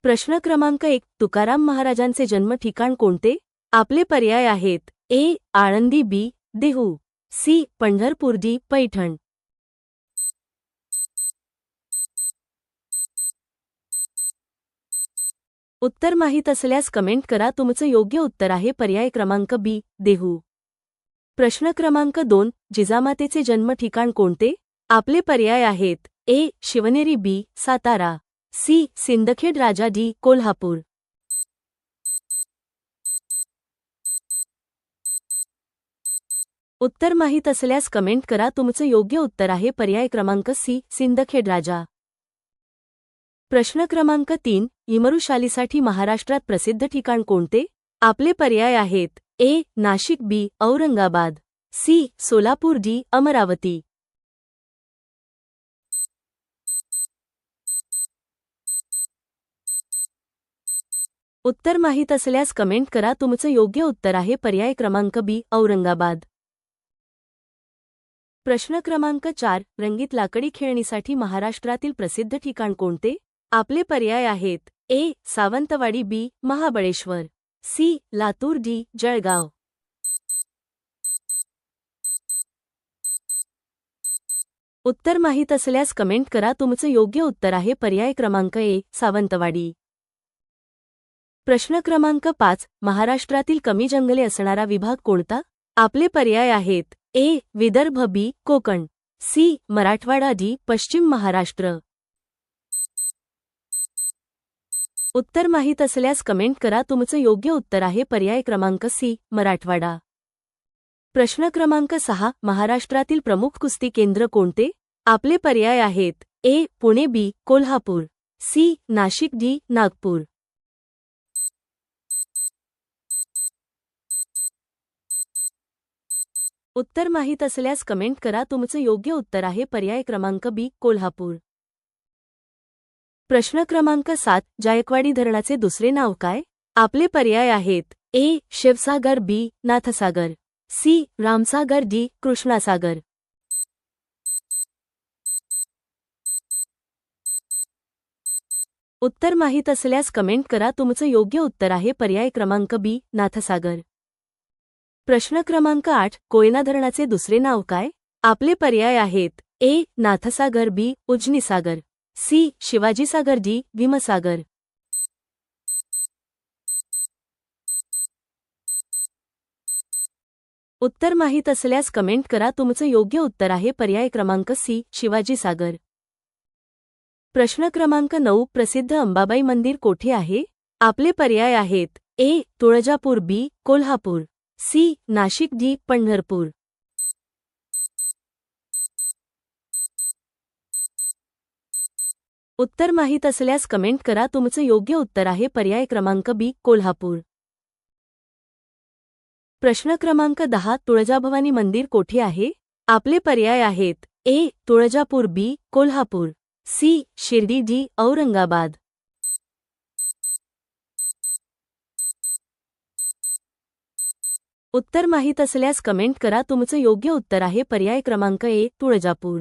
प्रश्न क्रमांक 1. तुकाराम महाराजांचे जन्म ठिकाण कोणते? आपले पर्याय आहेत: ए. आळंदी, बी. देहू, सी. पंढरपूर, डी. पैठण. उत्तर माहीत असल्यास कमेंट करा. तुमचं योग्य उत्तर आहे पर्याय क्रमांक बी. देहू. प्रश्न क्रमांक 2. जिजामातेचे जन्म ठिकाण कोणते? आपले पर्याय आहेत: ए. शिवनेरी, बी. सातारा, सी. सिंदखेड राजा, डी. कोल्हापूर. उत्तर माहीत असल्यास कमेंट करा. तुमचं योग्य उत्तर आहे पर्याय क्रमांक सी. सिंदखेड राजा. प्रश्न क्रमांक 3. इमरुशालीसाठी महाराष्ट्रात प्रसिद्ध ठिकाण कोणते? आपले पर्याय आहेत: ए. नाशिक, बी. औरंगाबाद, सी. सोलापूर, डी. अमरावती. उत्तर माहीत असल्यास कमेंट करा. तुमचं योग्य उत्तर आहे पर्याय क्रमांक बी. औरंगाबाद. प्रश्न क्रमांक 4. रंगीत लाकडी खेळणीसाठी महाराष्ट्रातील प्रसिद्ध ठिकाण कोणते? आपले पर्याय आहेत: ए. सावंतवाडी, बी. महाबळेश्वर, सी. लातूर, डी. जळगाव. उत्तर माहीत असल्यास कमेंट करा. तुमचं योग्य उत्तर आहे पर्याय क्रमांक ए. सावंतवाडी. प्रश्न क्रमांक 5. महाराष्ट्रातील कमी जंगले असणारा विभाग कोणता? आपले पर्याय आहेत: ए. विदर्भ, बी. कोकण, सी. मराठवाडा, डी. पश्चिम महाराष्ट्र. उत्तर माहीत असल्यास कमेंट करा. तुमचं योग्य उत्तर आहे पर्याय क्रमांक सी. मराठवाडा. प्रश्न क्रमांक 6. महाराष्ट्रातील प्रमुख कुस्ती केंद्र कोणते? आपले पर्याय आहेत: ए. पुणे, बी. कोल्हापूर, सी. नाशिक, डी. नागपूर. उत्तर माहीत असल्यास कमेंट करा. तुमचं योग्य उत्तर आहे पर्याय क्रमांक बी. कोल्हापूर. प्रश्न क्रमांक 7. जायकवाडी धरणाचे दुसरे नाव काय? आपले पर्याय आहेत: ए. शिवसागर, बी. नाथसागर, सी. रामसागर, डी. कृष्णासागर. उत्तर माहीत असल्यास कमेंट करा. तुमचं योग्य उत्तर आहे पर्याय क्रमांक बी. नाथसागर. प्रश्न क्रमांक 8. कोयना धरणाचे दुसरे नाव काय? आपले पर्याय आहेत: ए. नाथसागर, बी. उजनीसागर, सी. शिवाजीसागर, डी. भीमसागर. उत्तर माहीत असल्यास कमेंट करा. तुमचं योग्य उत्तर आहे पर्याय क्रमांक सी. शिवाजीसागर. प्रश्न क्रमांक 9. प्रसिद्ध अंबाबाई मंदिर कोठे आहे? आपले पर्याय आहेत: ए. तुळजापूर, बी. कोल्हापूर, सी. नाशिक, डी. पंढरपूर. उत्तर माहीत असल्यास कमेंट करा. तुमचं योग्य उत्तर आहे पर्याय क्रमांक बी. कोल्हापूर. प्रश्न क्रमांक 10. तुळजाभवानी मंदिर कोठे आहे? आपले पर्याय आहेत: ए. तुळजापूर, बी. कोल्हापूर, सी. शिर्डी, डी. औरंगाबाद. उत्तर माहीत असल्यास कमेंट करा. तुमचं योग्य उत्तर आहे पर्याय क्रमांक ए. तुळजापूर.